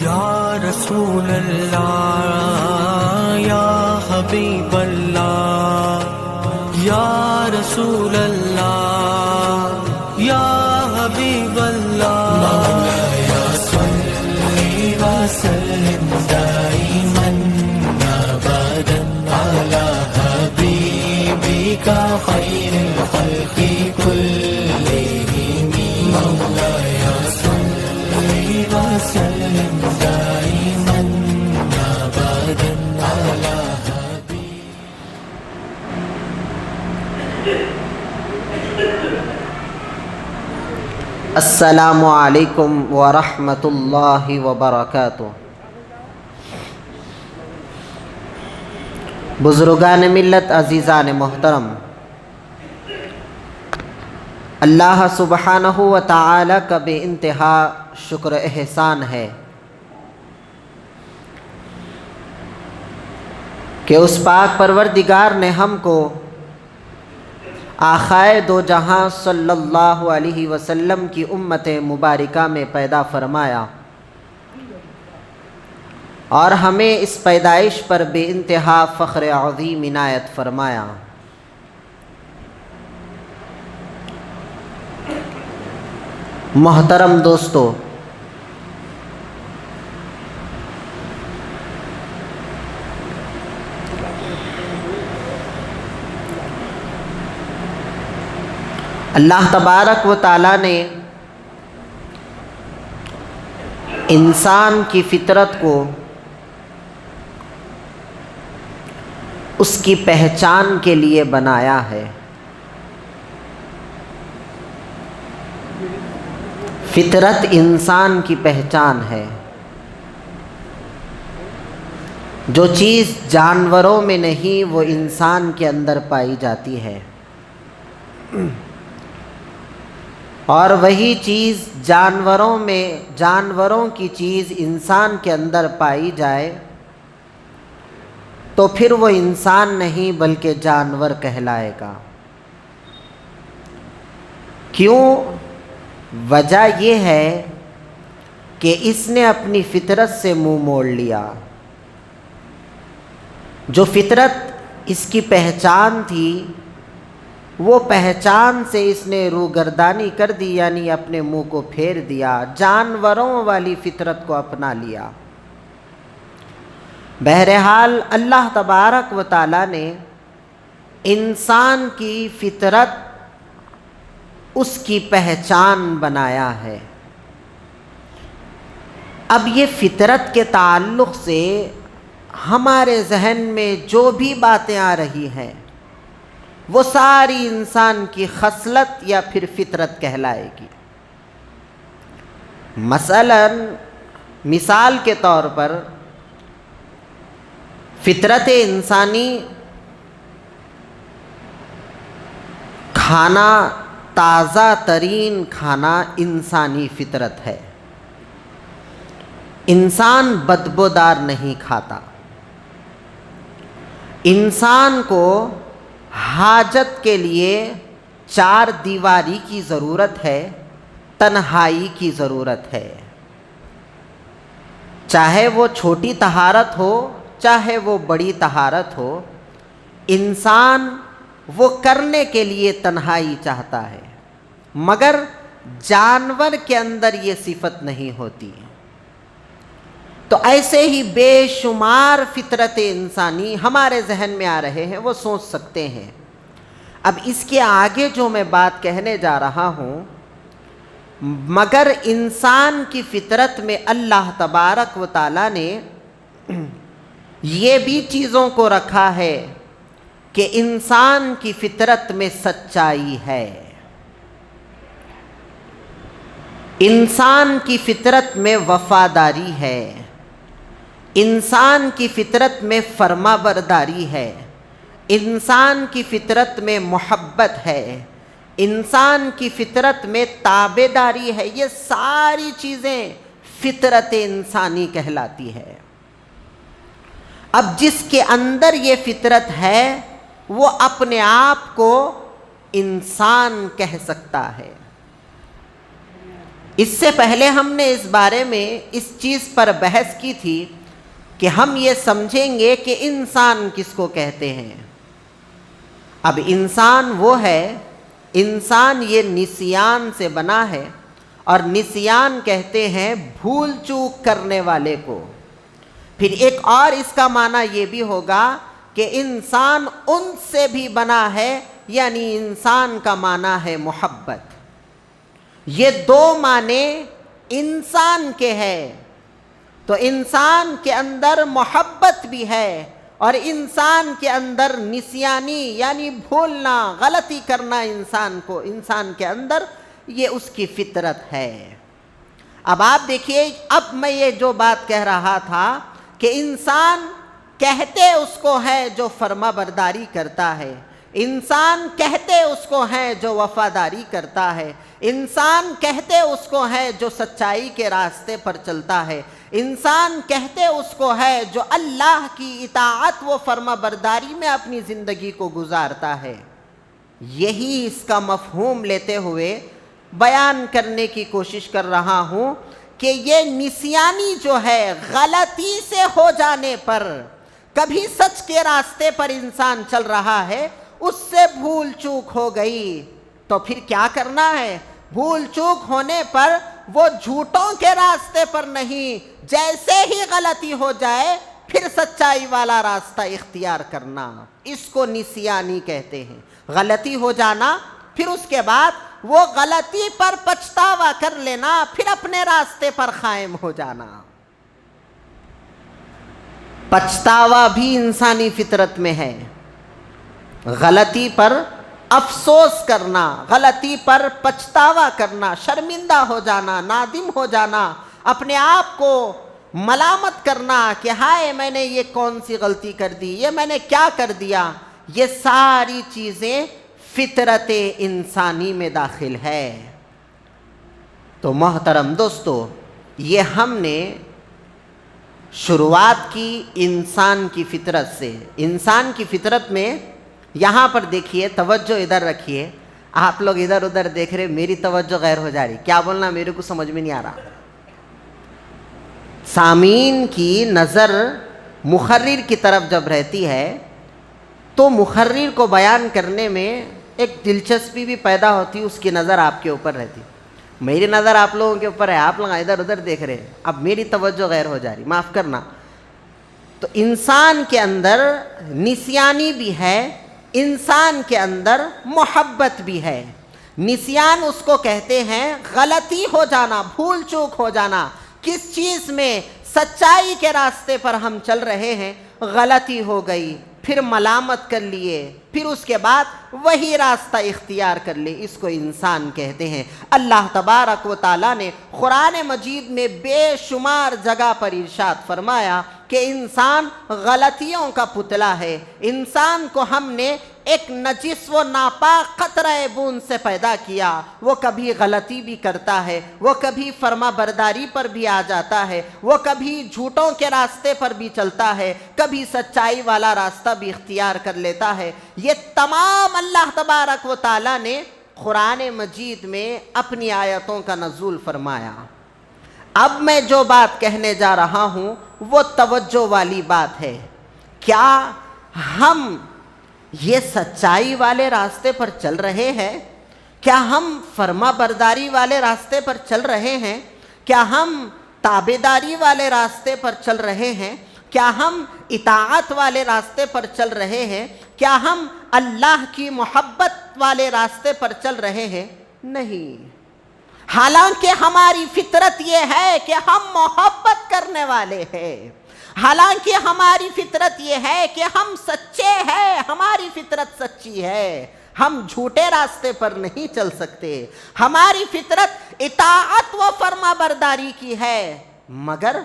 یا رسول اللہ یا حبیب اللہ یا رسول اللہ یا حبیب اللہ مولاي صل وسلم دائما ابدا على حبيبك خير الخلق كلهم مولاي صل وسلم دائما ابدا على السلام علیکم ورحمۃ اللہ وبرکاتہ۔ بزرگان ملت، عزیزان محترم، اللہ سبحانہ و تعالی کا بے انتہا شکر احسان ہے کہ اس پاک پروردگار نے ہم کو آخائے دو جہاں صلی اللہ علیہ وسلم کی امت مبارکہ میں پیدا فرمایا اور ہمیں اس پیدائش پر بے انتہا فخر عظیم عنایت فرمایا۔ محترم دوستو، اللہ تبارک و تعالیٰ نے انسان کی فطرت کو اس کی پہچان کے لیے بنایا ہے۔ فطرت انسان کی پہچان ہے۔ جو چیز جانوروں میں نہیں وہ انسان کے اندر پائی جاتی ہے، اور وہی چیز جانوروں کی چیز انسان کے اندر پائی جائے تو پھر وہ انسان نہیں بلکہ جانور کہلائے گا۔ کیوں؟ وجہ یہ ہے کہ اس نے اپنی فطرت سے منہ موڑ لیا۔ جو فطرت اس کی پہچان تھی وہ پہچان سے اس نے روگردانی کر دی، یعنی اپنے منہ کو پھیر دیا، جانوروں والی فطرت کو اپنا لیا۔ بہرحال اللہ تبارک و تعالیٰ نے انسان کی فطرت اس کی پہچان بنایا ہے۔ اب یہ فطرت کے تعلق سے ہمارے ذہن میں جو بھی باتیں آ رہی ہیں وہ ساری انسان کی خصلت یا پھر فطرت کہلائے گی۔ مثال کے طور پر فطرت انسانی کھانا، تازہ ترین کھانا انسانی فطرت ہے۔ انسان بدبودار نہیں کھاتا۔ انسان کو حاجت کے لیے چار دیواری کی ضرورت ہے، تنہائی کی ضرورت ہے۔ چاہے وہ چھوٹی طہارت ہو چاہے وہ بڑی طہارت ہو، انسان وہ کرنے کے لیے تنہائی چاہتا ہے، مگر جانور کے اندر یہ صفت نہیں ہوتی۔ تو ایسے ہی بے شمار فطرت انسانی ہمارے ذہن میں آ رہے ہیں، وہ سوچ سکتے ہیں۔ اب اس کے آگے جو میں بات کہنے جا رہا ہوں، مگر انسان کی فطرت میں اللہ تبارک و تعالیٰ نے یہ بھی چیزوں کو رکھا ہے کہ انسان کی فطرت میں سچائی ہے، انسان کی فطرت میں وفاداری ہے، انسان کی فطرت میں فرما برداری ہے، انسان کی فطرت میں محبت ہے، انسان کی فطرت میں تابع داری ہے۔ یہ ساری چیزیں فطرت انسانی کہلاتی ہے۔ اب جس کے اندر یہ فطرت ہے وہ اپنے آپ کو انسان کہہ سکتا ہے۔ اس سے پہلے ہم نے اس بارے میں اس چیز پر بحث کی تھی کہ ہم یہ سمجھیں گے کہ انسان کس کو کہتے ہیں۔ اب انسان وہ ہے، انسان یہ نسیان سے بنا ہے، اور نسیان کہتے ہیں بھول چوک کرنے والے کو۔ پھر ایک اور اس کا معنی یہ بھی ہوگا کہ انسان ان سے بھی بنا ہے، یعنی انسان کا معنی ہے محبت۔ یہ دو معنی انسان کے ہیں، تو انسان کے اندر محبت بھی ہے اور انسان کے اندر نسیانی یعنی بھولنا، غلطی کرنا انسان کے اندر یہ اس کی فطرت ہے۔ اب آپ دیکھیے، اب میں یہ جو بات کہہ رہا تھا کہ انسان کہتے اس کو ہے جو فرما برداری کرتا ہے، انسان کہتے اس کو ہے جو وفاداری کرتا ہے، انسان کہتے اس کو ہے جو سچائی کے راستے پر چلتا ہے، انسان کہتے اس کو ہے جو اللہ کی اطاعت و فرما برداری میں اپنی زندگی کو گزارتا ہے۔ یہی اس کا مفہوم لیتے ہوئے بیان کرنے کی کوشش کر رہا ہوں کہ یہ نسیانی جو ہے، غلطی سے ہو جانے پر، کبھی سچ کے راستے پر انسان چل رہا ہے، اس سے بھول چوک ہو گئی تو پھر کیا کرنا ہے؟ بھول چوک ہونے پر وہ جھوٹوں کے راستے پر نہیں، جیسے ہی غلطی ہو جائے پھر سچائی والا راستہ اختیار کرنا، اس کو نسیانی کہتے ہیں۔ غلطی ہو جانا، پھر اس کے بعد وہ غلطی پر پچھتاوا کر لینا، پھر اپنے راستے پر قائم ہو جانا۔ پچھتاوا بھی انسانی فطرت میں ہے، غلطی پر افسوس کرنا، غلطی پر پچھتاوا کرنا، شرمندہ ہو جانا، نادم ہو جانا، اپنے آپ کو ملامت کرنا کہ ہائے میں نے یہ کون سی غلطی کر دی، یہ میں نے کیا کر دیا، یہ ساری چیزیں فطرت انسانی میں داخل ہے۔ تو محترم دوستو، یہ ہم نے شروعات کی انسان کی فطرت سے۔ انسان کی فطرت میں یہاں پر دیکھیے، توجہ ادھر رکھیے، آپ لوگ ادھر ادھر دیکھ رہے، میری توجہ غیر ہو جا رہی، کیا بولنا میرے کو سمجھ میں نہیں آ رہا۔ سامعین کی نظر مخرر کی طرف جب رہتی ہے تو مخرر کو بیان کرنے میں ایک دلچسپی بھی پیدا ہوتی، اس کی نظر آپ کے اوپر رہتی۔ میری نظر آپ لوگوں کے اوپر ہے، آپ لوگ ادھر ادھر دیکھ رہے ہیں، اب میری توجہ غیر ہو جا رہی، معاف کرنا۔ تو انسان کے اندر نسیانی بھی ہے، انسان کے اندر محبت بھی ہے۔ نسیان اس کو کہتے ہیں غلطی ہو جانا، بھول چوک ہو جانا، کس چیز میں؟ سچائی کے راستے پر ہم چل رہے ہیں، غلطی ہو گئی، پھر ملامت کر لیے، پھر اس کے بعد وہی راستہ اختیار کر لے، اس کو انسان کہتے ہیں۔ اللہ تبارک و تعالیٰ نے قرآن مجید میں بے شمار جگہ پر ارشاد فرمایا کہ انسان غلطیوں کا پتلا ہے۔ انسان کو ہم نے ایک نجس و ناپاک قطرہ بون سے پیدا کیا، وہ کبھی غلطی بھی کرتا ہے، وہ کبھی فرما برداری پر بھی آ جاتا ہے، وہ کبھی جھوٹوں کے راستے پر بھی چلتا ہے، کبھی سچائی والا راستہ بھی اختیار کر لیتا ہے۔ یہ تمام اللہ تبارک و تعالیٰ نے قرآن مجید میں اپنی آیتوں کا نزول فرمایا۔ اب میں جو بات کہنے جا رہا ہوں وہ توجہ والی بات ہے۔ کیا ہم یہ سچائی والے راستے پر چل رہے ہیں؟ کیا ہم فرما برداری والے راستے پر چل رہے ہیں؟ کیا ہم تابعداری والے راستے پر چل رہے ہیں؟ کیا ہم اطاعت والے راستے پر چل رہے ہیں؟ کیا ہم اللہ کی محبت والے راستے پر چل رہے ہیں؟ نہیں۔ حالانکہ ہماری فطرت یہ ہے کہ ہم محبت کرنے والے ہیں، حالانکہ ہماری فطرت یہ ہے کہ ہم سچے ہیں، ہماری فطرت سچی ہے، ہم جھوٹے راستے پر نہیں چل سکتے، ہماری فطرت اطاعت و فرما برداری کی ہے، مگر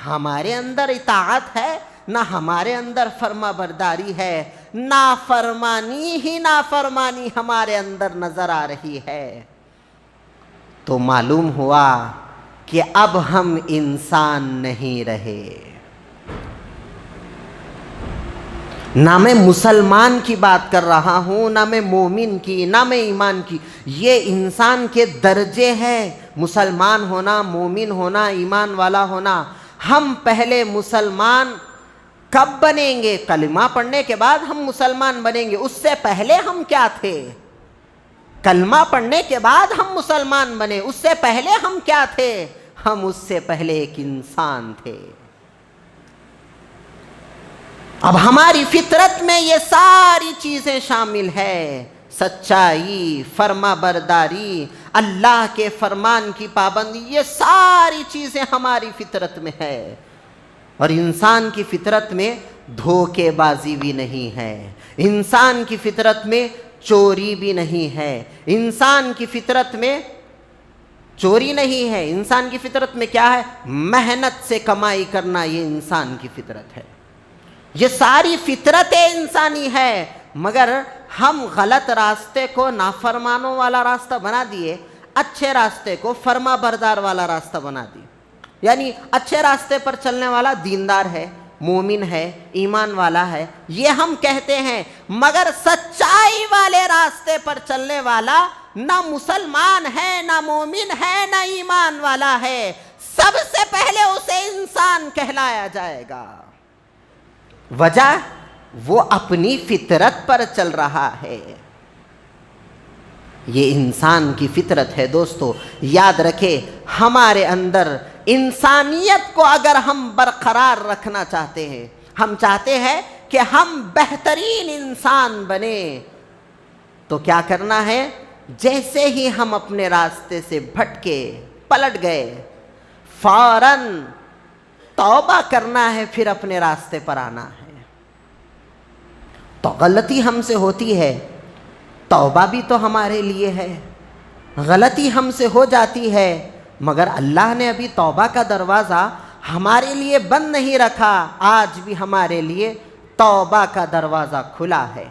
ہمارے اندر اطاعت ہے نہ ہمارے اندر فرما برداری ہے، نافرمانی ہی نافرمانی ہمارے اندر نظر آ رہی ہے۔ تو معلوم ہوا کہ اب ہم انسان نہیں رہے۔ نہ میں مسلمان کی بات کر رہا ہوں، نہ میں مومن کی، نہ میں ایمان کی، یہ انسان کے درجے ہیں، مسلمان ہونا, مومن ہونا, ایمان والا ہونا. ہم پہلے مسلمان کب بنیں گے؟ کلمہ پڑھنے کے بعد ہم مسلمان بنیں گے. اس سے پہلے ہم کیا تھے؟ کلمہ پڑھنے کے بعد ہم مسلمان بنے. اس سے پہلے ہم کیا تھے؟ ہم اس سے پہلے ایک انسان تھے. اب ہماری فطرت میں یہ ساری چیزیں شامل ہے. سچائی، فرما برداری، اللہ کے فرمان کی پابندی، یہ ساری چیزیں ہماری فطرت میں ہے. اور انسان کی فطرت میں دھوکے بازی بھی نہیں ہے. انسان کی فطرت میں چوری بھی نہیں ہے. انسان کی فطرت میں چوری نہیں ہے. انسان کی فطرت میں کیا ہے؟ محنت سے کمائی کرنا. یہ انسان کی فطرت ہے. یہ ساری فطرتیں انسانی ہے. مگر ہم غلط راستے کو نافرمانوں والا راستہ بنا دیے, اچھے راستے کو فرما بردار والا راستہ بنا دیے. یعنی اچھے راستے پر چلنے والا دیندار ہے, مومن ہے, ایمان والا ہے, یہ ہم کہتے ہیں. مگر سچائی والے راستے پر چلنے والا نہ مسلمان ہے, نہ مومن ہے, نہ ایمان والا ہے. سب سے پہلے اسے انسان کہلایا جائے گا. وجہ وہ اپنی فطرت پر چل رہا ہے. یہ انسان کی فطرت ہے دوستو. یاد رکھے, ہمارے اندر انسانیت کو اگر ہم برقرار رکھنا چاہتے ہیں, ہم چاہتے ہیں کہ ہم بہترین انسان بنیں, تو کیا کرنا ہے؟ جیسے ہی ہم اپنے راستے سے بھٹکے, پلٹ گئے, فوراً توبہ کرنا ہے, پھر اپنے راستے پر آنا ہے. تو غلطی ہم سے ہوتی ہے, توبہ بھی تو ہمارے لیے ہے. غلطی ہم سے ہو جاتی ہے, مگر اللہ نے ابھی توبہ کا دروازہ ہمارے لیے بند نہیں رکھا. آج بھی ہمارے لیے توبہ کا دروازہ کھلا ہے.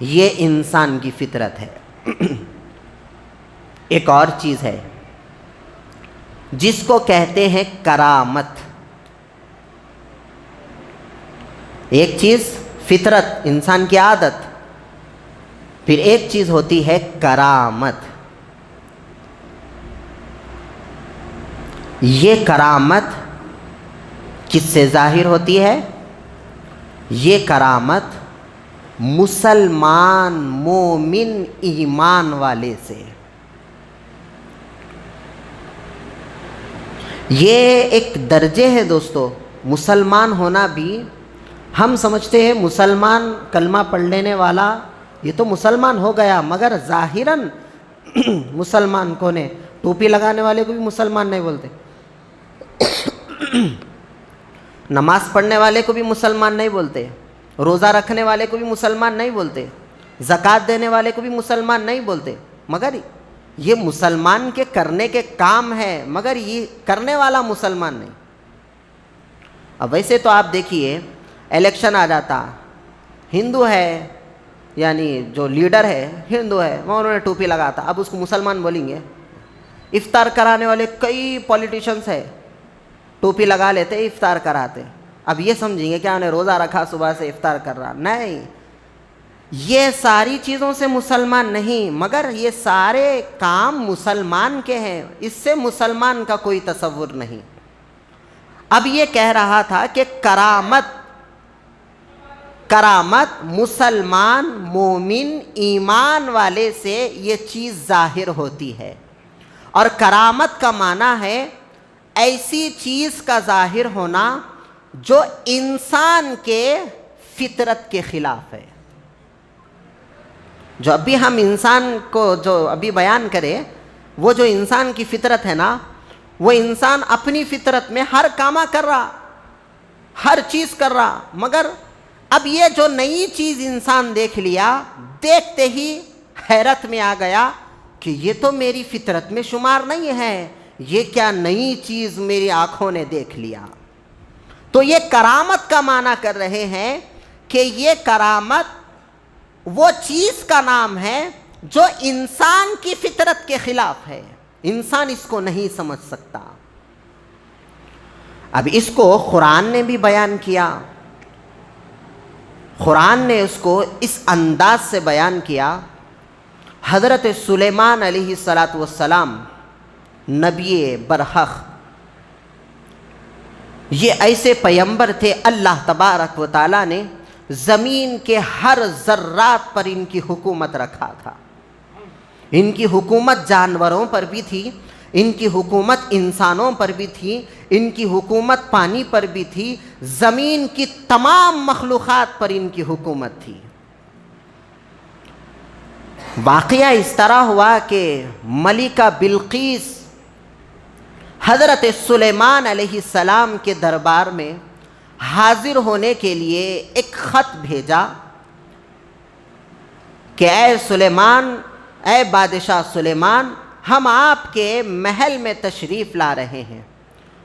یہ انسان کی فطرت ہے. ایک اور چیز ہے جس کو کہتے ہیں کرامت. ایک چیز فطرت, انسان کی عادت, پھر ایک چیز ہوتی ہے کرامت. یہ کرامت کس سے ظاہر ہوتی ہے؟ یہ کرامت مسلمان, مومن, ایمان والے سے. یہ ایک درجے ہے دوستو. مسلمان ہونا بھی, ہم سمجھتے ہیں مسلمان کلمہ پڑھ لینے والا یہ تو مسلمان ہو گیا, مگر ظاہراً مسلمان کون ہے؟ ٹوپی لگانے والے کو بھی مسلمان نہیں بولتے, نماز پڑھنے والے کو بھی مسلمان نہیں بولتے, روزہ رکھنے والے کو بھی مسلمان نہیں بولتے, زکوٰۃ دینے والے کو بھی مسلمان نہیں بولتے. مگر یہ مسلمان کے کرنے کے کام ہے, مگر یہ کرنے والا مسلمان نہیں. اب ویسے تو آپ دیکھیے, الیکشن آ جاتا, ہندو ہے, یعنی جو لیڈر ہے ہندو ہے, وہ انہوں نے ٹوپی لگاتا, اب اس کو مسلمان بولیں گے؟ افطار کرانے والے کئی پولیٹیشنز ہیں, ٹوپی لگا لیتے, افطار کراتے, اب یہ سمجھیں گے کیا انہیں روزہ رکھا, صبح سے افطار کر رہا؟ نہیں, یہ ساری چیزوں سے مسلمان نہیں, مگر یہ سارے کام مسلمان کے ہیں, اس سے مسلمان کا کوئی تصور نہیں. اب یہ کہہ رہا تھا کہ کرامت مسلمان, مومن, ایمان والے سے یہ چیز ظاہر ہوتی ہے. اور کرامت کا معنی ہے ایسی چیز کا ظاہر ہونا جو انسان کے فطرت کے خلاف ہے. جو ابھی ہم انسان کو جو ابھی بیان کرے, وہ جو انسان کی فطرت ہے نا, وہ انسان اپنی فطرت میں ہر کامہ کر رہا, ہر چیز کر رہا, مگر اب یہ جو نئی چیز انسان دیکھ لیا, دیکھتے ہی حیرت میں آ گیا کہ یہ تو میری فطرت میں شمار نہیں ہے, یہ کیا نئی چیز میری آنکھوں نے دیکھ لیا. تو یہ کرامت کا معنی کر رہے ہیں کہ یہ کرامت وہ چیز کا نام ہے جو انسان کی فطرت کے خلاف ہے, انسان اس کو نہیں سمجھ سکتا. اب اس کو قرآن نے بھی بیان کیا, قرآن نے اس کو اس انداز سے بیان کیا. حضرت سلیمان علیہ السلام نبی برحق، یہ ایسے پیمبر تھے اللہ تبارک و تعالیٰ نے زمین کے ہر ذرات پر ان کی حکومت رکھا تھا۔ ان کی حکومت جانوروں پر بھی تھی، ان کی حکومت انسانوں پر بھی تھی، ان کی حکومت پانی پر بھی تھی، زمین کی تمام مخلوقات پر ان کی حکومت تھی۔ واقعہ اس طرح ہوا کہ ملکہ بلقیس حضرت سلیمان علیہ السلام کے دربار میں حاضر ہونے کے لیے ایک خط بھیجا کہ اے سلیمان، اے بادشاہ سلیمان، ہم آپ کے محل میں تشریف لا رہے ہیں۔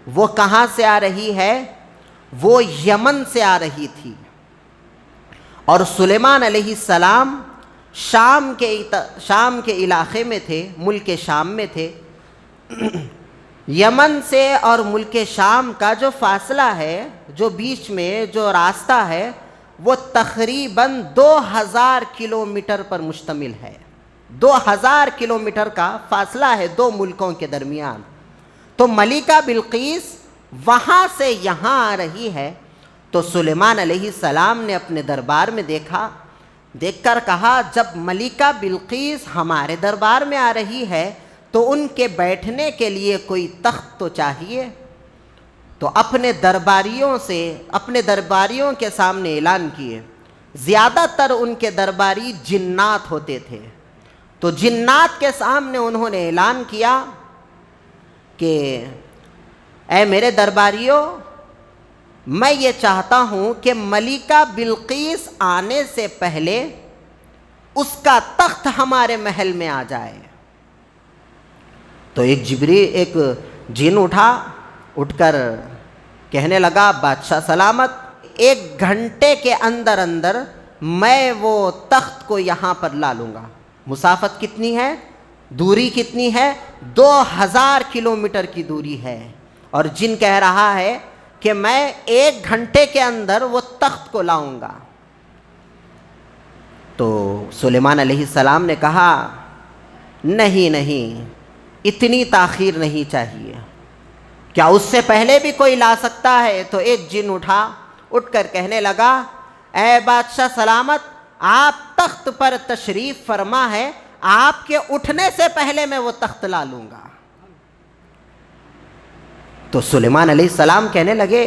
وہ کہاں سے آ رہی ہے؟ وہ یمن سے آ رہی تھی، اور سلیمان علیہ السلام شام کے علاقے میں تھے، ملک شام میں تھے۔ یمن سے اور ملک شام کا جو فاصلہ ہے، جو بیچ میں جو راستہ ہے، وہ تقریباً 2000 کلومیٹر پر مشتمل ہے۔ 2000 کلومیٹر کا فاصلہ ہے دو ملکوں کے درمیان۔ تو ملکہ بلقیس وہاں سے یہاں آ رہی ہے، تو سلیمان علیہ السلام نے اپنے دربار میں دیکھ کر کہا، جب ملکہ بلقیس ہمارے دربار میں آ رہی ہے تو ان کے بیٹھنے کے لیے کوئی تخت تو چاہیے۔ تو اپنے درباریوں کے سامنے اعلان کیے۔ زیادہ تر ان کے درباری جنات ہوتے تھے، تو جنات کے سامنے انہوں نے اعلان کیا کہ اے میرے درباریوں، میں یہ چاہتا ہوں کہ ملکہ بلقیس آنے سے پہلے اس کا تخت ہمارے محل میں آ جائے۔ تو ایک جن اٹھ کر کہنے لگا، بادشاہ سلامت، 1 گھنٹے کے اندر میں وہ تخت کو یہاں پر لا لوں گا۔ مسافت کتنی ہے؟ دوری کتنی ہے؟ 2000 کلومیٹر کی دوری ہے، اور جن کہہ رہا ہے کہ میں 1 گھنٹے کے اندر وہ تخت کو لاؤں گا۔ تو سلیمان علیہ السلام نے کہا، نہیں، اتنی تاخیر نہیں چاہیے، کیا اس سے پہلے بھی کوئی لا سکتا ہے؟ تو ایک جن اٹھ کر کہنے لگا، اے بادشاہ سلامت، آپ تخت پر تشریف فرما ہے، آپ کے اٹھنے سے پہلے میں وہ تخت لا لوں گا۔ تو سلیمان علیہ السلام کہنے لگے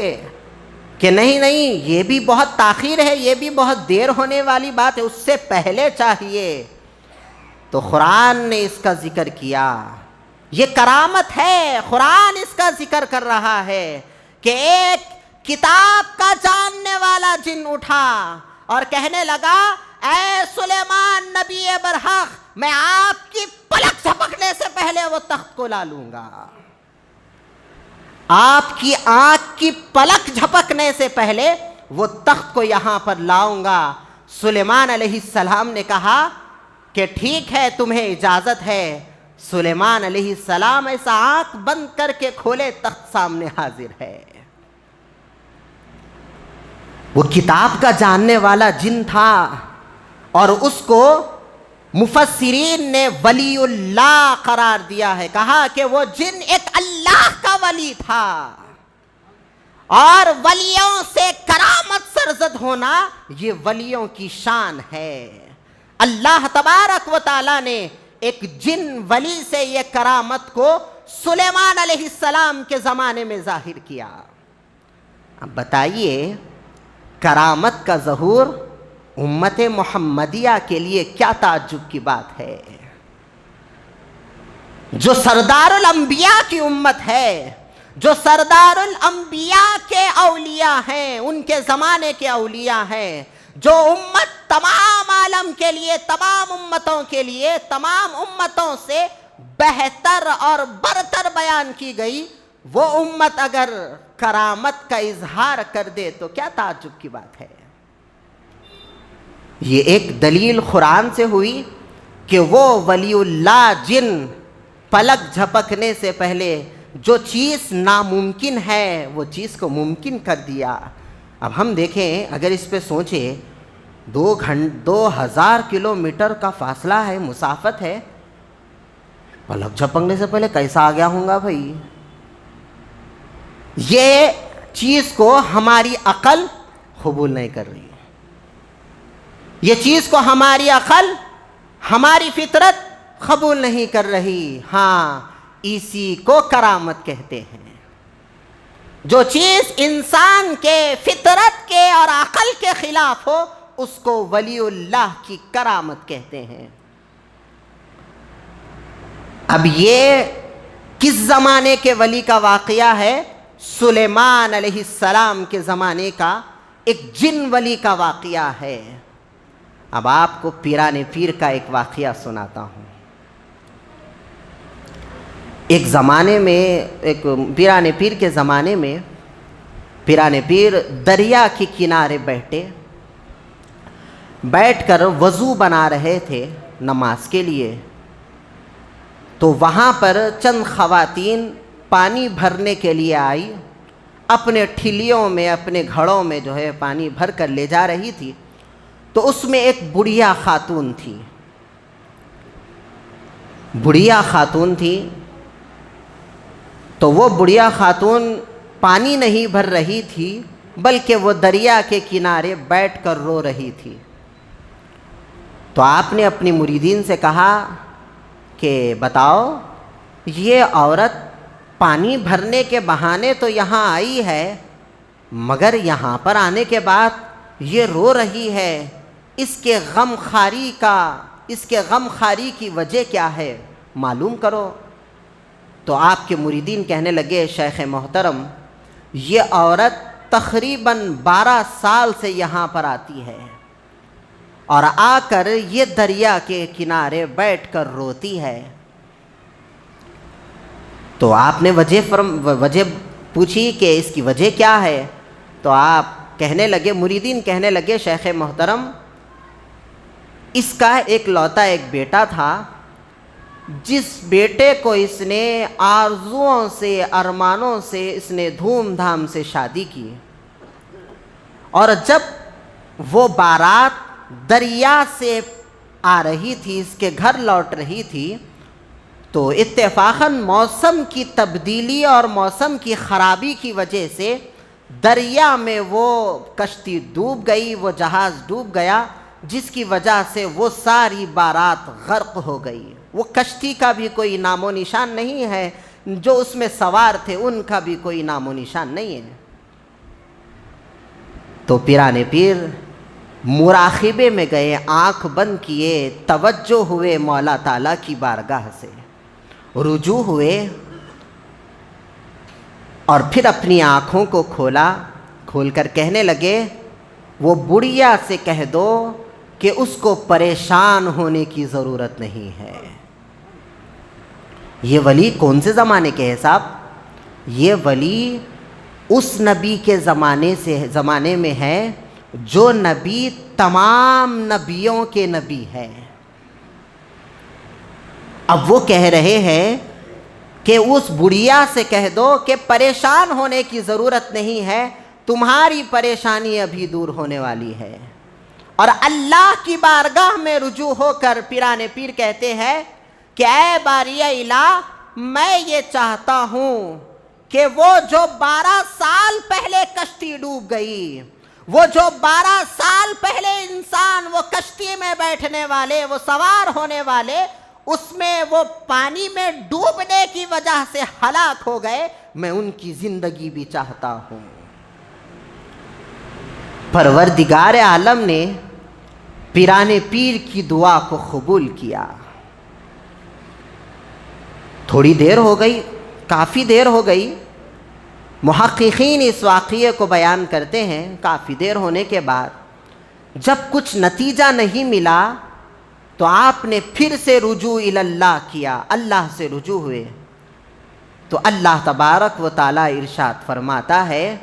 کہ نہیں، یہ بھی بہت تاخیر ہے، یہ بھی بہت دیر ہونے والی بات ہے، اس سے پہلے چاہیے۔ تو قرآن نے اس کا ذکر کیا، یہ کرامت ہے، قرآن اس کا ذکر کر رہا ہے کہ ایک کتاب کا جاننے والا جن اٹھا اور کہنے لگا، اے سلیمان نبی برحق، میں آپ کی پلک جھپکنے سے پہلے وہ تخت کو لا لوں گا، آپ کی آنکھ کی پلک جھپکنے سے پہلے وہ تخت کو یہاں پر لاؤں گا۔ سلیمان علیہ السلام نے کہا کہ ٹھیک ہے، تمہیں اجازت ہے۔ سلیمان علیہ السلام ایسا آنکھ بند کر کے کھولے، تخت سامنے حاضر ہے۔ وہ کتاب کا جاننے والا جن تھا، اور اس کو مفسرین نے ولی اللہ قرار دیا ہے، کہا کہ وہ جن ایک اللہ کا ولی تھا، اور ولیوں سے کرامت سرزد ہونا یہ ولیوں کی شان ہے۔ اللہ تبارک و تعالی نے ایک جن ولی سے یہ کرامت کو سلیمان علیہ السلام کے زمانے میں ظاہر کیا۔ اب بتائیے، کرامت کا ظہور امت محمدیہ کے لیے کیا تعجب کی بات ہے؟ جو سردار الانبیاء کی امت ہے، جو سردار الانبیاء کے اولیاء ہیں، ان کے زمانے کے اولیاء ہیں، جو امت تمام عالم کے لیے، تمام امتوں کے لیے، تمام امتوں سے بہتر اور برتر بیان کی گئی، وہ امت اگر کرامت کا اظہار کر دے تو کیا تعجب کی بات ہے؟ یہ ایک دلیل قرآن سے ہوئی کہ وہ ولی اللہ جن پلک جھپکنے سے پہلے جو چیز ناممکن ہے وہ چیز کو ممکن کر دیا۔ اب ہم دیکھیں، اگر اس پہ سوچیں 2000 کلومیٹر کا فاصلہ ہے، مسافت ہے. پلک جھپکنے سے پہلے کیسا آ گیا ہوں گا بھائی؟ یہ چیز کو ہماری عقل قبول نہیں کر رہی. یہ چیز کو ہماری عقل، ہماری فطرت قبول نہیں کر رہی. ہاں، اسی کو کرامت کہتے ہیں. جو چیز انسان کے، فطرت کے اور عقل کے خلاف ہو اس کو ولی اللہ کی کرامت کہتے ہیں. اب یہ کس زمانے کے ولی کا واقعہ ہے؟ سلیمان علیہ السلام کے زمانے کا ایک جن ولی کا واقعہ ہے. اب آپ کو پیران پیر کا ایک واقعہ سناتا ہوں. ایک زمانے میں، ایک پیران پیر کے زمانے میں، پیران پیر دریا کے کنارے بیٹھ کر وضو بنا رہے تھے نماز کے لیے. تو وہاں پر چند خواتین پانی بھرنے کے لیے آئی. اپنے ٹھلیوں میں، اپنے گھڑوں میں جو ہے پانی بھر کر لے جا رہی تھی. تو اس میں ایک بڑھیا خاتون تھی. بڑھیا خاتون تھی تو وہ بڑھیا خاتون پانی نہیں بھر رہی تھی بلکہ وہ دریا کے کنارے بیٹھ کر رو رہی تھی. تو آپ نے اپنی مریدین سے کہا کہ بتاؤ، یہ عورت پانی بھرنے کے بہانے تو یہاں آئی ہے، مگر یہاں پر آنے کے بعد یہ رو رہی ہے. اس کے غم خاری کی وجہ کیا ہے، معلوم کرو. تو آپ کے مریدین کہنے لگے، شیخ محترم، یہ عورت تقریباً 12 سال سے یہاں پر آتی ہے اور آ کر یہ دریا کے کنارے بیٹھ کر روتی ہے. تو آپ نے وجہ پوچھی کہ اس کی وجہ کیا ہے. تو آپ کہنے لگے، مریدین کہنے لگے، شیخ محترم، اس کا ایک لوتا ایک بیٹا تھا، جس بیٹے کو اس نے آرزوؤں سے، ارمانوں سے اس نے دھوم دھام سے شادی کی. اور جب وہ بارات دریا سے آ رہی تھی، اس کے گھر لوٹ رہی تھی، تو اتفاقاً موسم کی تبدیلی اور موسم کی خرابی کی وجہ سے دریا میں وہ کشتی ڈوب گئی، وہ جہاز ڈوب گیا، جس کی وجہ سے وہ ساری بارات غرق ہو گئی. وہ کشتی کا بھی کوئی نام و نشان نہیں ہے، جو اس میں سوار تھے ان کا بھی کوئی نام و نشان نہیں ہے. تو پیران پیر مراقبے میں گئے، آنکھ بند کیے، توجہ ہوئے مولا تعالیٰ کی بارگاہ سے، رجوع ہوئے اور پھر اپنی آنکھوں کو کھول کر کہنے لگے، وہ بڑھیا سے کہہ دو کہ اس کو پریشان ہونے کی ضرورت نہیں ہے. یہ ولی کون سے زمانے کے ہے صاحب؟ یہ ولی اس نبی کے زمانے میں ہے جو نبی تمام نبیوں کے نبی ہے. اب وہ کہہ رہے ہیں کہ اس بڑھیا سے کہہ دو کہ پریشان ہونے کی ضرورت نہیں ہے، تمہاری پریشانی ابھی دور ہونے والی ہے. اور اللہ کی بارگاہ میں رجوع ہو کر پیران پیر کہتے ہیں کہ اے باری الہ، میں یہ چاہتا ہوں کہ وہ جو 12 سال پہلے کشتی ڈوب گئی، وہ جو 12 سال پہلے انسان وہ کشتی میں بیٹھنے والے، وہ سوار ہونے والے، اس میں وہ پانی میں ڈوبنے کی وجہ سے ہلاک ہو گئے، میں ان کی زندگی بھی چاہتا ہوں. پروردگار عالم نے پیران پیر کی دعا کو قبول کیا. تھوڑی دیر ہو گئی، کافی دیر ہو گئی. محققین اس واقعے کو بیان کرتے ہیں، کافی دیر ہونے کے بعد جب کچھ نتیجہ نہیں ملا تو آپ نے پھر سے رجوع اللہ کیا، اللہ سے رجوع ہوئے. تو اللہ تبارک و تعالیٰ ارشاد فرماتا ہے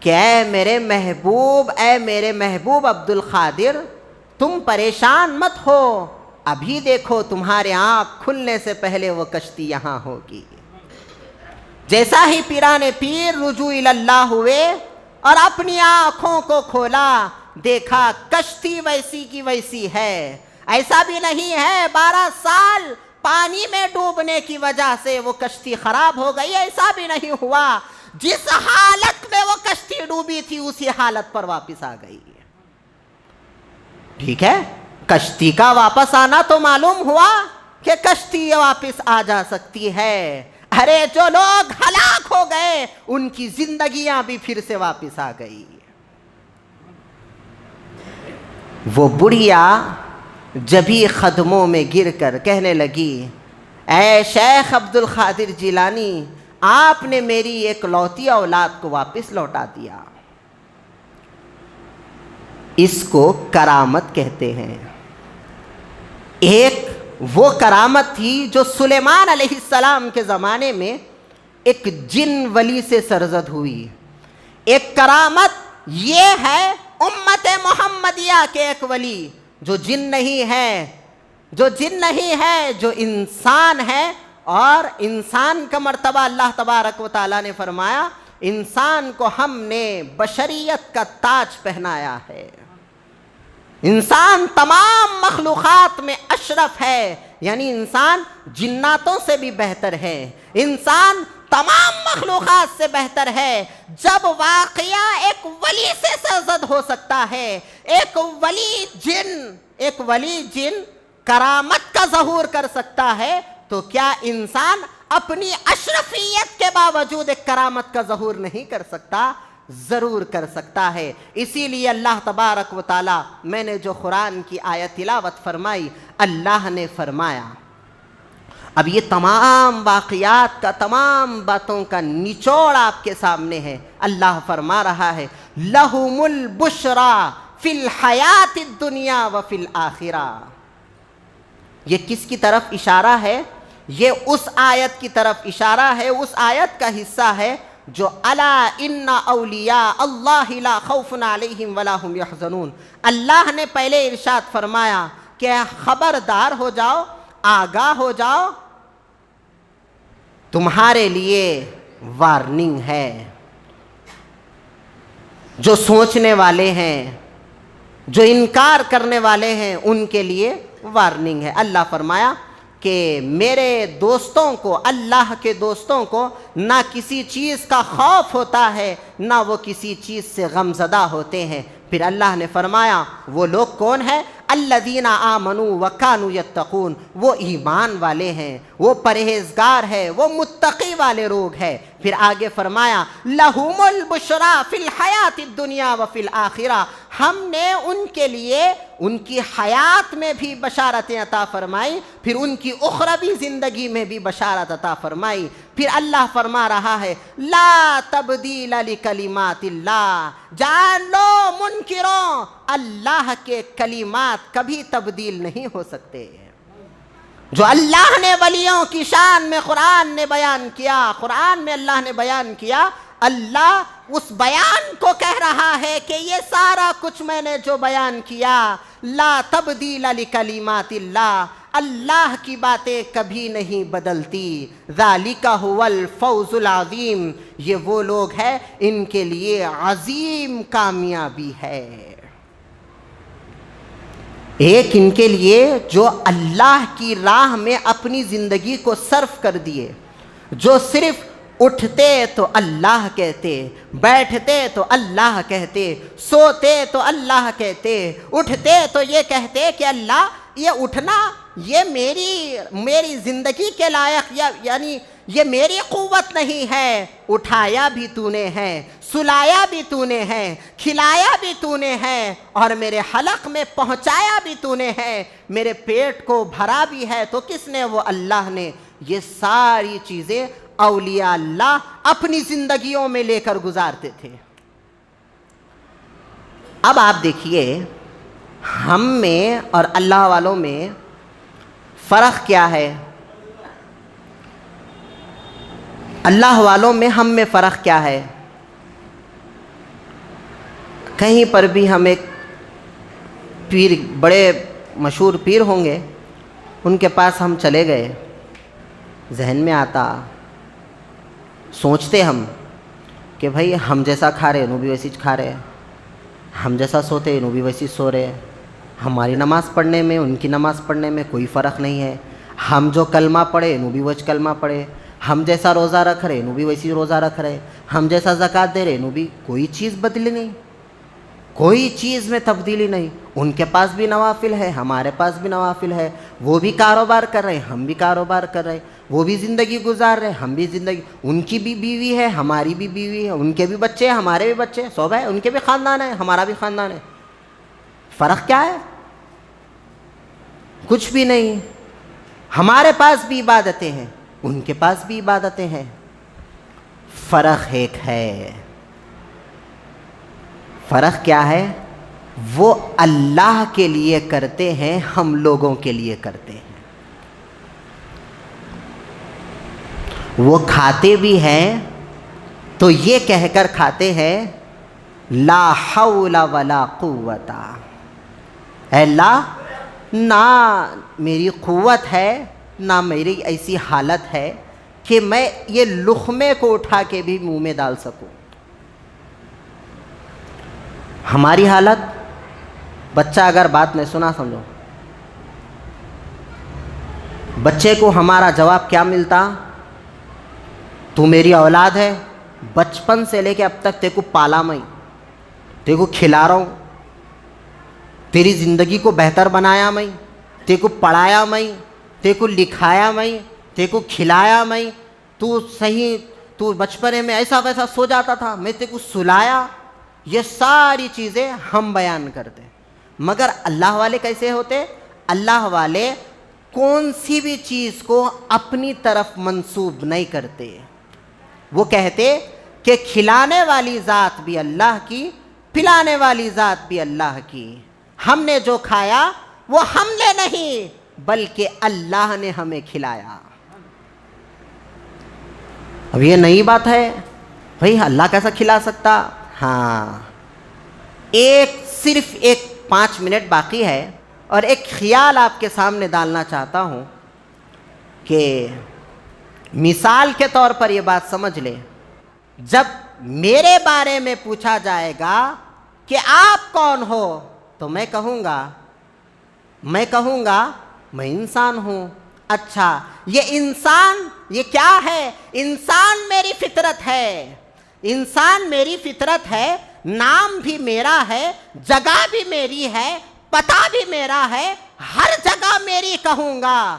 کہ اے میرے محبوب عبد القادر، تم پریشان مت ہو، ابھی دیکھو تمہارے آنکھ کھلنے سے پہلے وہ کشتی یہاں ہوگی. جیسا ہی پیران پیر رجوع اللہ ہوئے اور اپنی آنکھوں کو کھولا دیکھا کشتی ویسی کی ویسی ہے. ایسا بھی نہیں ہے 12 سال پانی میں ڈوبنے کی وجہ سے وہ کشتی خراب ہو گئی، ایسا بھی نہیں ہوا. جس حالت میں وہ کشتی ڈوبی تھی اسی حالت پر واپس آ گئی. ٹھیک ہے، کشتی کا واپس آنا تو معلوم ہوا کہ کشتی واپس آ جا سکتی ہے. ارے جو لوگ ہلاک ہو گئے ان کی زندگیاں بھی پھر سے واپس آ گئی. وہ بڑھیا جبھی قدموں میں گر کر کہنے لگی، اے شیخ عبد القادر جیلانی، آپ نے میری ایک لوتی اولاد کو واپس لوٹا دیا. اس کو کرامت کہتے ہیں. ایک وہ کرامت تھی جو سلیمان علیہ السلام کے زمانے میں ایک جن ولی سے سرزد ہوئی. ایک کرامت یہ ہے امت محمدیہ کے ایک ولی جو جن نہیں ہے، جو انسان ہے. اور انسان کا مرتبہ اللہ تبارک و تعالیٰ نے فرمایا انسان کو ہم نے بشریت کا تاج پہنایا ہے. انسان تمام مخلوقات میں اشرف ہے، یعنی انسان جناتوں سے بھی بہتر ہے، انسان تمام مخلوقات سے بہتر ہے. جب واقعہ ایک ولی سے سرزد ہو سکتا ہے، ایک ولی جن کرامت کا ظہور کر سکتا ہے، تو کیا انسان اپنی اشرفیت کے باوجود ایک کرامت کا ظہور نہیں کر سکتا؟ ضرور کر سکتا ہے. اسی لیے اللہ تبارک و تعالی، میں نے جو قرآن کی آیت تلاوت فرمائی، اللہ نے فرمایا، اب یہ تمام واقعات کا، تمام باتوں کا نچوڑ آپ کے سامنے ہے. اللہ فرما رہا ہے لَهُمُ الْبُشْرَى فِي الْحَيَاةِ الدُّنْيَا وَفِي الْآخِرَةِ. یہ کس کی طرف اشارہ ہے؟ یہ اس آیت کی طرف اشارہ ہے، اس آیت کا حصہ ہے جو الا ان اولیاء اللہ لا خوف علیہم ولا هم یحزنون. اللہ نے پہلے ارشاد فرمایا کہ خبردار ہو جاؤ، آگاہ ہو جاؤ، تمہارے لیے وارننگ ہے. جو سوچنے والے ہیں، جو انکار کرنے والے ہیں، ان کے لیے وارننگ ہے. اللہ فرمایا کہ میرے دوستوں کو، اللہ کے دوستوں کو نہ کسی چیز کا خوف ہوتا ہے، نہ وہ کسی چیز سے غمزدہ ہوتے ہیں. پھر اللہ نے فرمایا وہ لوگ کون ہیں؟ الذین آمنوا وکانوا یتقون. وہ ایمان والے ہیں، وہ پرہیزگار ہے، وہ متقی والے لوگ ہیں. پھر آگے فرمایا لہم البشریٰ فی الحیاۃ الدنیا وفی الآخرہ. ہم نے ان کے لیے ان کی حیات میں بھی بشارتیں عطا فرمائی، پھر ان کی اخروی زندگی میں بھی بشارت عطا فرمائی. پھر اللہ فرما رہا ہے لا تبدیل لکلمات اللہ. جان لو منکروں، اللہ کے کلمات کبھی تبدیل نہیں ہو سکتے. جو اللہ نے ولیوں کی شان میں قرآن نے بیان کیا، قرآن میں اللہ نے بیان کیا، اللہ اس بیان کو کہہ رہا ہے کہ یہ سارا کچھ میں نے جو بیان کیا، لا تبدیل لکلمات اللہ، اللہ کی باتیں کبھی نہیں بدلتی. ذالک هو الفوز العظیم. یہ وہ لوگ ہیں ان کے لیے عظیم کامیابی ہے. ایک ان کے لیے جو اللہ کی راہ میں اپنی زندگی کو صرف کر دیے، جو صرف اٹھتے تو اللہ کہتے، بیٹھتے تو اللہ کہتے، سوتے تو اللہ کہتے، اٹھتے تو یہ کہتے کہ اللہ یہ اٹھنا یہ میری زندگی کے لائق، یعنی یہ میری قوت نہیں ہے. اٹھایا بھی تو نے ہے، سلایا بھی تو نے ہے، کھلایا بھی تو نے ہے، اور میرے حلق میں پہنچایا بھی تو نے ہے، میرے پیٹ کو بھرا بھی ہے تو کس نے؟ وہ اللہ نے. یہ ساری چیزیں اولیاء اللہ اپنی زندگیوں میں لے کر گزارتے تھے. اب آپ دیکھیے ہم میں اور اللہ والوں میں فرق کیا ہے؟ اللہ والوں میں ہم میں فرق کیا ہے؟ کہیں پر بھی ہم ایک پیر، بڑے مشہور پیر ہوں گے، ان کے پاس ہم چلے گئے، ذہن میں آتا، سوچتے ہم کہ بھائی ہم جیسا کھا رہے نو بھی ویسی کھا رہے. ہم جیسا سوتے ہیں وہ بھی ویسی سو رہے ہیں. ہماری نماز پڑھنے میں ان کی نماز پڑھنے میں کوئی فرق نہیں ہے. ہم جو کلمہ پڑھے وہ بھی وہی کلمہ پڑھے. ہم جیسا روزہ رکھ رہے وہ بھی ویسی روزہ رکھ رہے. ہم جیسا زکوٰۃ دے رہے وہ بھی کوئی چیز بدلی نہیں, کوئی چیز میں تبدیلی نہیں. ان کے پاس بھی نوافل ہے, ہمارے پاس بھی نوافل ہے. وہ بھی کاروبار کر رہے ہیں, ہم بھی کاروبار کر رہے ہیں. وہ بھی زندگی گزار رہے ہیں, ہم بھی زندگی. ان کی بھی بیوی ہے, ہماری بھی بیوی ہے. ان کے بھی بچے ہیں, ہمارے بھی بچے ہیں. سب ہے, ان کے بھی خاندان ہے, ہمارا بھی خاندان ہے. فرق کیا ہے؟ کچھ بھی نہیں. ہمارے پاس بھی عبادتیں ہیں, ان کے پاس بھی عبادتیں ہیں. فرق ایک ہے. فرق کیا ہے؟ وہ اللہ کے لیے کرتے ہیں, ہم لوگوں کے لیے کرتے ہیں. وہ کھاتے بھی ہیں تو یہ کہہ کر کھاتے ہیں لا حول ولا قوت. اے اللہ, نہ میری قوت ہے نہ میری ایسی حالت ہے کہ میں یہ لقمے کو اٹھا کے بھی منہ میں ڈال سکوں. ہماری حالت, بچہ اگر بات نہیں سنا سمجھو, بچے کو ہمارا جواب کیا ملتا؟ تو میری اولاد ہے, بچپن سے لے کے اب تک تیرے کو پالا میں, تیرے کو کھلا رہا ہوں, تیری زندگی کو بہتر بنایا میں, تیرے کو پڑھایا میں, تیرے کو لکھایا میں, تیرے کو کھلایا میں. تو صحیح, تو بچپنے میں ایسا ویسا سو جاتا تھا, میں تیرے کو سلایا. یہ ساری چیزیں ہم بیان کرتے. مگر اللہ والے کیسے ہوتے؟ اللہ والے کون سی بھی چیز کو اپنی طرف منسوب نہیں کرتے. وہ کہتے کہ کھلانے والی ذات بھی اللہ کی, پلانے والی ذات بھی اللہ کی. ہم نے جو کھایا وہ ہم نے نہیں بلکہ اللہ نے ہمیں کھلایا. اب یہ نئی بات ہے بھئی, اللہ کیسا کھلا سکتا؟ ہاں, صرف 5 منٹ باقی ہے اور ایک خیال آپ کے سامنے ڈالنا چاہتا ہوں کہ مثال کے طور پر یہ بات سمجھ لیں. جب میرے بارے میں پوچھا جائے گا کہ آپ کون ہو تو میں کہوں گا میں انسان ہوں. اچھا, یہ انسان یہ کیا ہے؟ انسان میری فطرت ہے. انسان میری فطرت ہے, نام بھی میرا ہے, جگہ بھی میری ہے, پتہ بھی میرا ہے, ہر جگہ میری کہوں گا.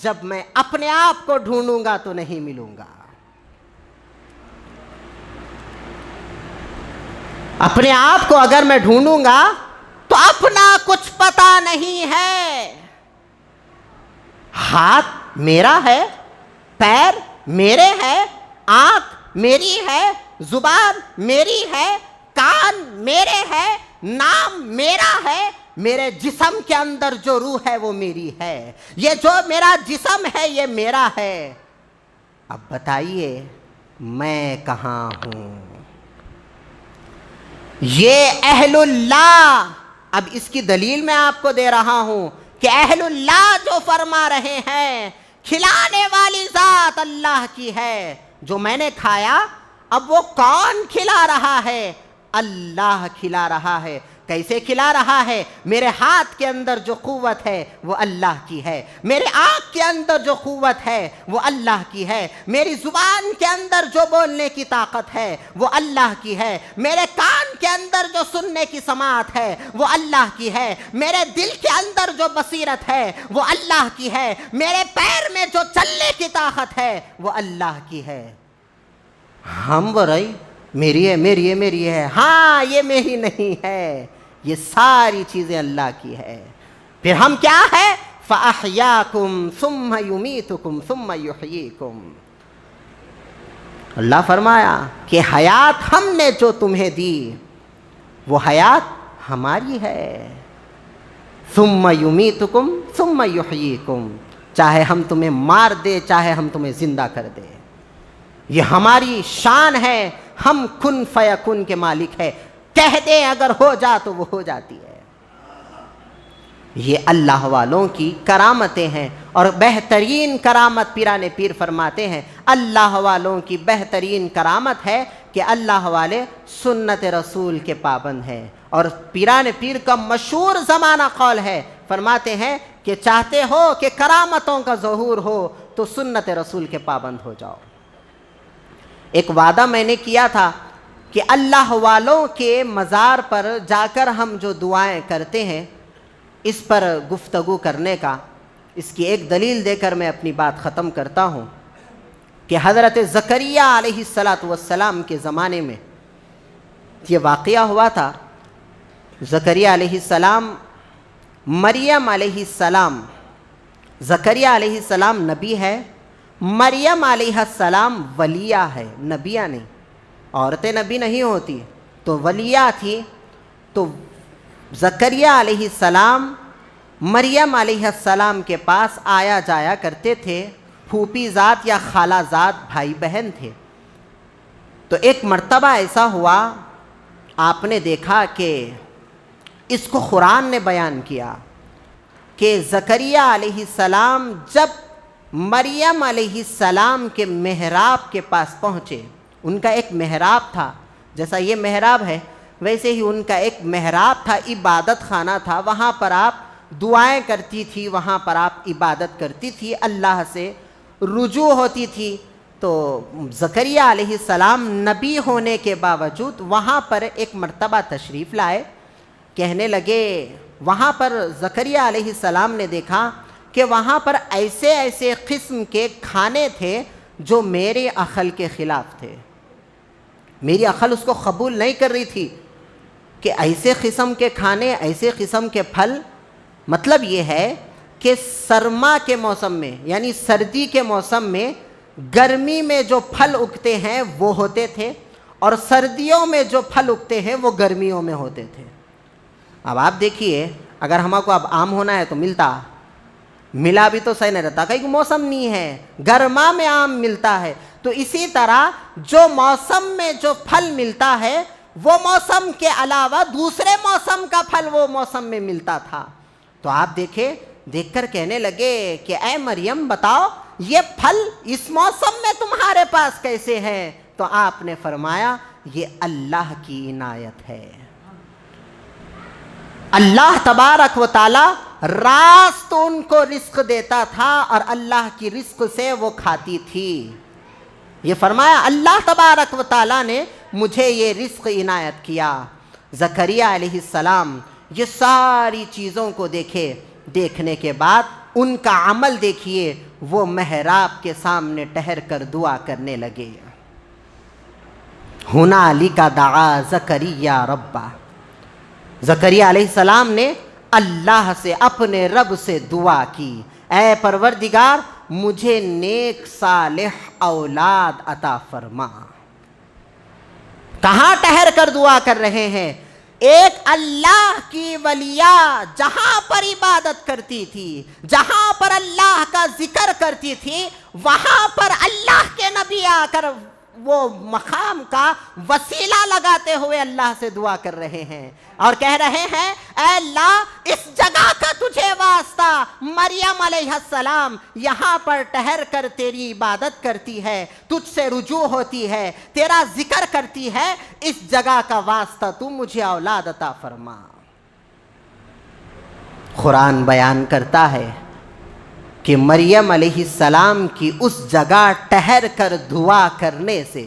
جب میں اپنے آپ کو ڈھونڈوں گا تو نہیں ملوں گا. اپنے آپ کو اگر میں ڈھونڈوں گا تو اپنا کچھ پتہ نہیں ہے. ہاتھ میرا ہے, پیر میرے ہے, آنکھ میری ہے, زبان میری ہے, کان میرے ہے, نام میرا ہے, میرے جسم کے اندر جو روح ہے وہ میری ہے. یہ جو میرا جسم ہے یہ میرا ہے. اب بتائیے میں کہاں ہوں؟ یہ اہل اللہ. اب اس کی دلیل میں آپ کو دے رہا ہوں کہ اہل اللہ جو فرما رہے ہیں کھلانے والی ذات اللہ کی ہے. جو میں نے کھایا اب وہ کون کھلا رہا ہے؟ اللہ کھلا رہا ہے. کیسے کھلا رہا ہے؟ میرے ہاتھ کے اندر جو قوت ہے وہ اللہ کی ہے. میرے آنکھ کے اندر جو قوت ہے وہ اللہ کی ہے. میری زبان کے اندر جو بولنے کی طاقت ہے وہ اللہ کی ہے. میرے کان کے اندر جو سننے کی سماعت ہے وہ اللہ کی ہے. میرے دل کے اندر جو بصیرت ہے وہ اللہ کی ہے. میرے پیر میں جو چلنے کی طاقت ہے وہ اللہ کی ہے. ہم برئی میری ہے, میری ہے, میری ہے. ہاں, یہ میری نہیں ہے, یہ ساری چیزیں اللہ کی ہے. پھر ہم کیا ہے؟ فَأَحْيَاكُمْ ثُمَّ يُمِيتُكُمْ ثُمَّ يُحْيِيكُمْ. اللہ فرمایا کہ حیات ہم نے جو تمہیں دی وہ حیات ہماری ہے. ثُمَّ يُمِيتُكُمْ ثُمَّ يُحْيِيكُمْ. چاہے ہم تمہیں مار دے, چاہے ہم تمہیں زندہ کر دے, یہ ہماری شان ہے. ہم کن فیکن کے مالک ہے. کہہ دیں اگر ہو جا تو وہ ہو جاتی ہے. یہ اللہ والوں کی کرامتیں ہیں. اور بہترین کرامت پیران پیر فرماتے ہیں اللہ والوں کی بہترین کرامت ہے کہ اللہ والے سنت رسول کے پابند ہیں اور پیران پیر کا مشہور زمانہ قول ہے، فرماتے ہیں کہ چاہتے ہو کہ کرامتوں کا ظہور ہو تو سنت رسول کے پابند ہو جاؤ۔ ایک وعدہ میں نے کیا تھا کہ اللہ والوں کے مزار پر جا کر ہم جو دعائیں کرتے ہیں اس پر گفتگو کرنے کا، اس کی ایک دلیل دے کر میں اپنی بات ختم کرتا ہوں کہ حضرت زکریہ علیہ السلام کے زمانے میں یہ واقعہ ہوا تھا۔ زکریہ علیہ السلام، مریم علیہ السلام، زکریہ علیہ السلام نبی ہے، مریم علیہ السلام ولیہ ہے، نبیہ نہیں، عورتیں نبی نہیں ہوتی تو ولیہ تھی۔ تو زکریہ علیہ السلام مریم علیہ السلام کے پاس آیا جایا کرتے تھے، پھوپھی ذات یا خالہ ذات بھائی بہن تھے۔ تو ایک مرتبہ ایسا ہوا، آپ نے دیکھا کہ اس کو قرآن نے بیان کیا کہ زکریہ علیہ السلام جب مریم علیہ السلام کے محراب کے پاس پہنچے، ان کا ایک محراب تھا، جیسا یہ محراب ہے ویسے ہی ان کا ایک محراب تھا، عبادت خانہ تھا، وہاں پر آپ دعائیں کرتی تھی، وہاں پر آپ عبادت کرتی تھی، اللہ سے رجوع ہوتی تھی۔ تو زکریہ علیہ السلام نبی ہونے کے باوجود وہاں پر ایک مرتبہ تشریف لائے، کہنے لگے، وہاں پر زکریہ علیہ السلام نے دیکھا کہ وہاں پر ایسے ایسے قسم کے کھانے تھے جو میرے عقل کے خلاف تھے، میری عقل اس کو قبول نہیں کر رہی تھی کہ ایسے قسم کے کھانے، ایسے قسم کے پھل۔ مطلب یہ ہے کہ سرما کے موسم میں یعنی سردی کے موسم میں گرمی میں جو پھل اگتے ہیں وہ ہوتے تھے، اور سردیوں میں جو پھل اگتے ہیں وہ گرمیوں میں ہوتے تھے۔ اب آپ دیکھیے، اگر ہم کو اب آم ہونا ہے تو ملا بھی تو صحیح نہیں رہتا، کہیں موسم نہیں ہے، گرما میں آم ملتا ہے۔ تو اسی طرح جو موسم میں جو پھل ملتا ہے وہ موسم کے علاوہ دوسرے موسم کا پھل وہ موسم میں ملتا تھا۔ تو آپ دیکھ کر کہنے لگے کہ اے مریم بتاؤ یہ پھل اس موسم میں تمہارے پاس کیسے ہیں؟ تو آپ نے فرمایا یہ اللہ کی عنایت ہے، اللہ تبارک و تعالی راست ان کو رزق دیتا تھا اور اللہ کی رزق سے وہ کھاتی تھی۔ یہ فرمایا اللہ تبارک و تعالی نے مجھے یہ رزق عنایت کیا۔ زکریہ علیہ السلام یہ ساری چیزوں کو دیکھنے کے بعد ان کا عمل دیکھیے، وہ محراب کے سامنے ٹہر کر دعا کرنے لگے۔ ہنالک دعا زکریہ ربہ، زکریہ علیہ السلام نے اللہ سے، اپنے رب سے دعا کی، اے پروردگار مجھے نیک صالح اولاد عطا فرما۔ کہاں ٹہر کر دعا کر رہے ہیں؟ ایک اللہ کی ولیہ جہاں پر عبادت کرتی تھی، جہاں پر اللہ کا ذکر کرتی تھی، وہاں پر اللہ کے نبی آ کر وہ مقام کا وسیلہ لگاتے ہوئے اللہ سے دعا کر رہے ہیں اور کہہ رہے ہیں اے اللہ اس جگہ کا تجھے واسطہ، مریم علیہ السلام یہاں پر ٹہر کر تیری عبادت کرتی ہے، تجھ سے رجوع ہوتی ہے، تیرا ذکر کرتی ہے، اس جگہ کا واسطہ تو مجھے اولاد عطا فرما۔ قرآن بیان کرتا ہے کہ مریم علیہ السلام کی اس جگہ ٹہر کر دعا کرنے سے،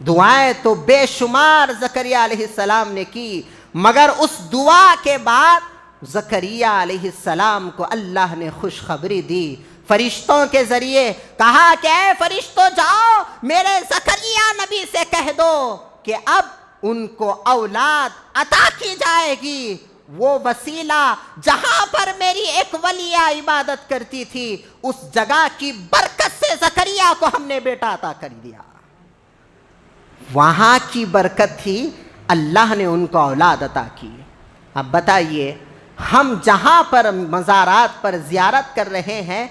دعائیں تو بے شمار زکریہ علیہ السلام نے کی، مگر اس دعا کے بعد زکریہ علیہ السلام کو اللہ نے خوشخبری دی، فرشتوں کے ذریعے کہا کہ اے فرشتوں جاؤ میرے زکریہ نبی سے کہہ دو کہ اب ان کو اولاد عطا کی جائے گی۔ وہ وسیلہ جہاں پر میری ایک ولیہ عبادت کرتی تھی، اس جگہ کی برکت سے زکریہ کو ہم نے بیٹا عطا کر دیا۔ وہاں کی برکت تھی، اللہ نے ان کو اولاد عطا کی۔ اب بتائیے ہم جہاں پر مزارات پر زیارت کر رہے ہیں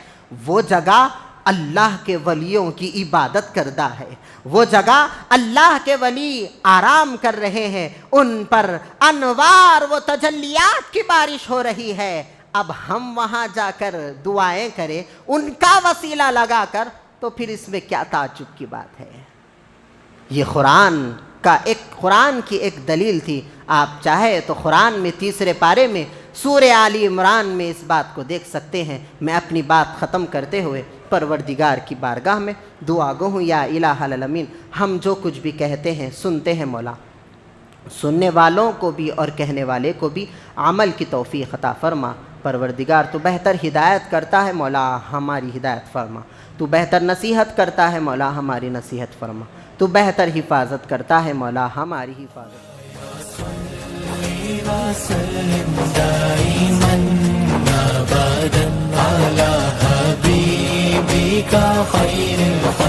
وہ جگہ اللہ کے ولیوں کی عبادت کردہ ہے، وہ جگہ اللہ کے ولی آرام کر رہے ہیں، ان پر انوار و تجلیات کی بارش ہو رہی ہے۔ اب ہم وہاں جا کر دعائیں کریں ان کا وسیلہ لگا کر، تو پھر اس میں کیا تعجب کی بات ہے؟ یہ قرآن کا ایک قرآن کی ایک دلیل تھی. آپ چاہے تو قرآن میں 3 پارے میں سورہ آل عمران میں اس بات کو دیکھ سکتے ہیں. میں اپنی بات ختم کرتے ہوئے پروردگار کی بارگاہ میں دعا گو ہوں. یا الہ العالمین، ہم جو کچھ بھی کہتے ہیں سنتے ہیں مولا، سننے والوں کو بھی اور کہنے والے کو بھی عمل کی توفیق عطا فرما. پروردگار تو بہتر ہدایت کرتا ہے مولا، ہماری ہدایت فرما. تو بہتر نصیحت کرتا ہے مولا، ہماری نصیحت فرما. تو بہتر حفاظت کرتا ہے مولا، ہماری حفاظت. وسلم دائما ابدا على حبيبك خير الخلق